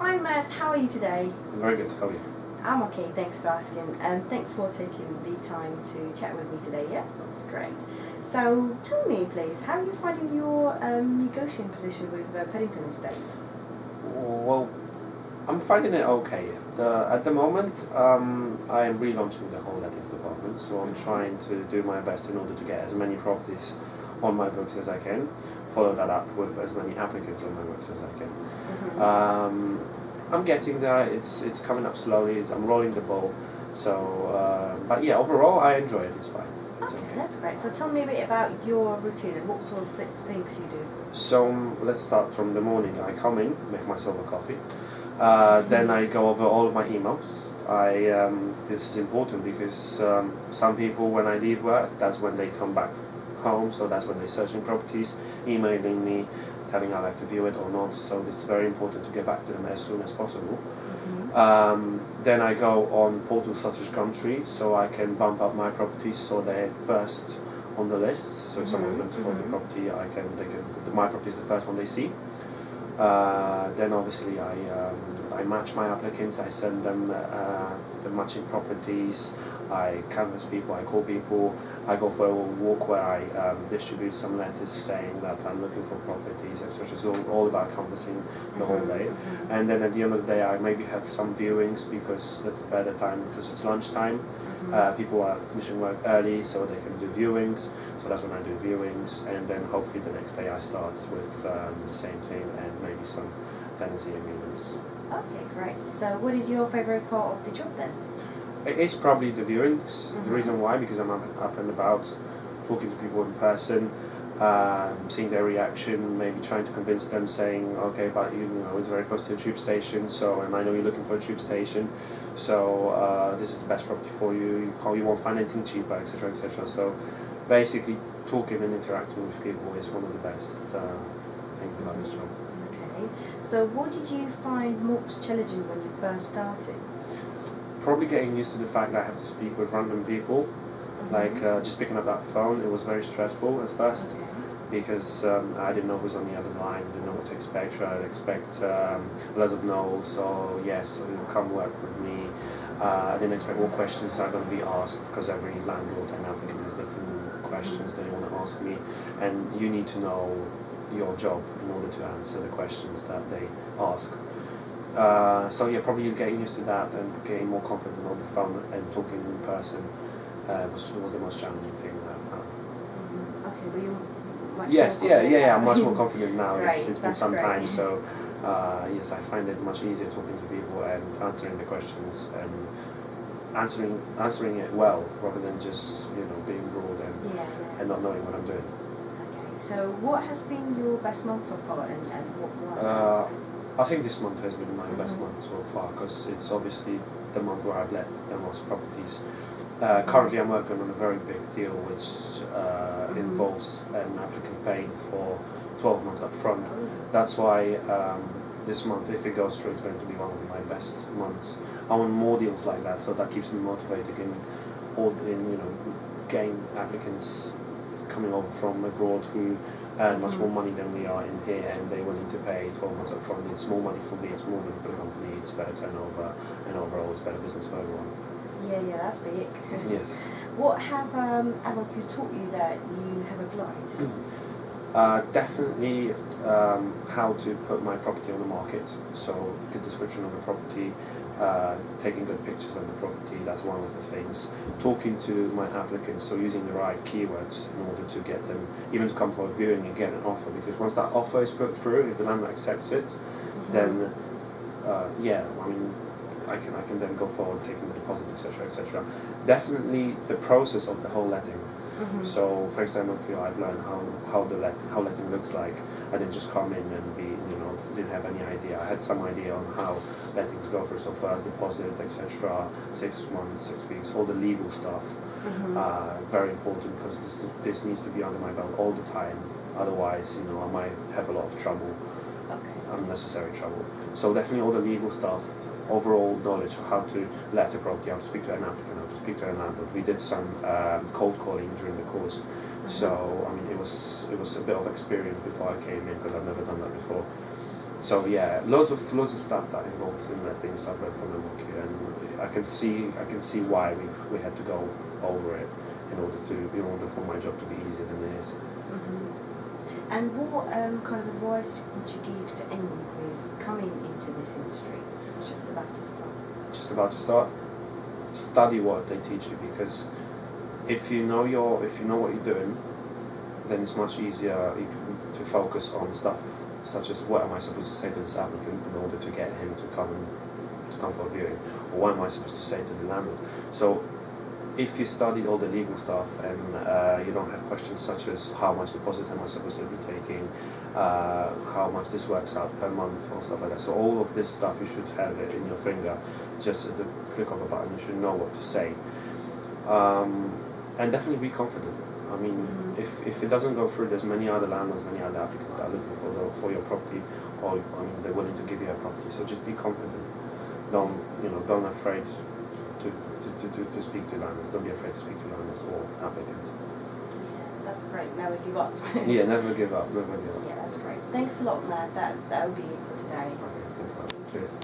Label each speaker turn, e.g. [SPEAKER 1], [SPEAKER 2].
[SPEAKER 1] Hi Matt, how are you today?
[SPEAKER 2] I'm very good. How are you?
[SPEAKER 1] I'm okay, thanks for asking. Thanks for taking the time to chat with me today, yeah? Great. So tell me please, how are you finding your negotiating position with Paddington Estates?
[SPEAKER 2] Well, I'm finding it okay. At the moment, I am relaunching the whole lettings department, so I'm trying to do my best in order to get as many properties on my books as I can, follow that up with as many applicants on my books as I can. I'm getting there, it's coming up slowly, I'm rolling the ball, so, but yeah, overall I enjoy it, it's fine.
[SPEAKER 1] Okay, that's great. So tell me a bit about your routine and what sort of things you do.
[SPEAKER 2] So let's start from the morning. I come in, make myself a coffee, then I go over all of my emails. This is important because some people, when I leave work, that's when they come back home, so that's when they're searching properties, emailing me, telling I like to view it or not, so it's very important to get back to them as soon as possible. Then I go on portals such as Gumtree, so I can bump up my properties so they're first on the list. So if someone's looking for the property, my property is the first one they see. Then obviously I match my applicants, I send them the matching properties, I canvass people, I call people, I go for a walk where I distribute some letters saying that I'm looking for properties, etc. It's all about canvassing the whole day. And then at the end of the day I maybe have some viewings because that's a better time because it's lunchtime. People are finishing work early so they can do viewings, so that's when I do viewings, and then hopefully the next day I start with the same thing and maybe some tenancy agreements.
[SPEAKER 1] Okay, great. So what is your favourite part of the job then?
[SPEAKER 2] It's probably the viewings. The reason why, because I'm up and about, talking to people in person, seeing their reaction, maybe trying to convince them, saying, okay, but you know it's very close to a tube station, so and I know you're looking for a tube station, so this is the best property for you. You won't find anything cheaper, etc., etc. So basically, talking and interacting with people is one of the best things about this job.
[SPEAKER 1] Okay. So what did you find most challenging when you first started?
[SPEAKER 2] Probably getting used to the fact that I have to speak with random people. Like just picking up that phone, it was very stressful at first because I didn't know who's on the other line, didn't know what to expect. So I'd expect lots of no's, so yes, come work with me. I didn't expect what questions are going to be asked because every landlord and applicant has different questions they want to ask me, and you need to know your job in order to answer the questions that they ask. So yeah, probably getting used to that and getting more confident on the phone and talking in person was the most challenging thing that I found.
[SPEAKER 1] Okay, but you're much
[SPEAKER 2] Yes,
[SPEAKER 1] more
[SPEAKER 2] yeah, I'm much more confident now.
[SPEAKER 1] Great,
[SPEAKER 2] It's been
[SPEAKER 1] that's
[SPEAKER 2] some
[SPEAKER 1] great.
[SPEAKER 2] time, so yes, I find it much easier talking to people and answering the questions and answering it well rather than just being broad and not knowing what I'm doing.
[SPEAKER 1] Okay, so what has been your best month so far and what?
[SPEAKER 2] I think this month has been my best month so far because it's obviously the month where I've let the most properties. Currently I'm working on a very big deal which involves an applicant paying for 12 months up front. That's why this month, if it goes through, it's going to be one of my best months. I want more deals like that, so that keeps me motivated in getting applicants coming over from abroad who earn much more money than we are in here, and they're willing to pay 12 months up front. It's more money for me, it's more money for the company, it's better turnover, and overall it's better business for everyone.
[SPEAKER 1] Yeah, that's big.
[SPEAKER 2] Yes.
[SPEAKER 1] What have LQ taught you that you have applied?
[SPEAKER 2] Definitely how to put my property on the market, so good description of the property, taking good pictures of the property, that's one of the things. Talking to my applicants, so using the right keywords in order to get them even to come for a viewing and get an offer, because once that offer is put through, if the landlord accepts it, then I can then go forward taking the deposit, etc., etc. Definitely the process of the whole letting. So first time I've learned how letting looks like. I didn't just come in and didn't have any idea. I had some idea on how lettings go through. So first deposit, etc. 6 months, 6 weeks, all the legal stuff. Very important because this needs to be under my belt all the time. Otherwise, I might have a lot of trouble. Unnecessary trouble. So definitely all the legal stuff, overall knowledge of how to let a property, how to speak to an applicant, how to speak to a landlord. We did some cold calling during the course, so it was a bit of experience before I came in because I've never done that before. So yeah, loads of stuff that involves in things I've read from the book, and I can see why we had to go over it in order for my job to be easier than it is.
[SPEAKER 1] Mm-hmm. And what kind of advice would you give to anyone who is coming into this industry, just about to start?
[SPEAKER 2] Just about to start, study what they teach you, because if you know what you're doing, then it's much easier to focus on stuff such as what am I supposed to say to this applicant in order to get him to come for a viewing, or what am I supposed to say to the landlord. So if you study all the legal stuff and you don't have questions such as how much deposit am I supposed to be taking, how much this works out per month or stuff like that. So all of this stuff you should have it in your finger, just at the click of a button. You should know what to say, and definitely be confident. I mean, if it doesn't go through, there's many other landlords, many other applicants that are looking for your property, or they're willing to give you a property. So just be confident. Don't afraid to speak to landlords. Don't be afraid to speak to landlords or applicants.
[SPEAKER 1] Yeah, that's great. Never give up.
[SPEAKER 2] Yeah, never give up. Never give up.
[SPEAKER 1] Yeah, that's great. Thanks a lot, Matt. That would be it for today.
[SPEAKER 2] Okay, thanks a lot. Cheers.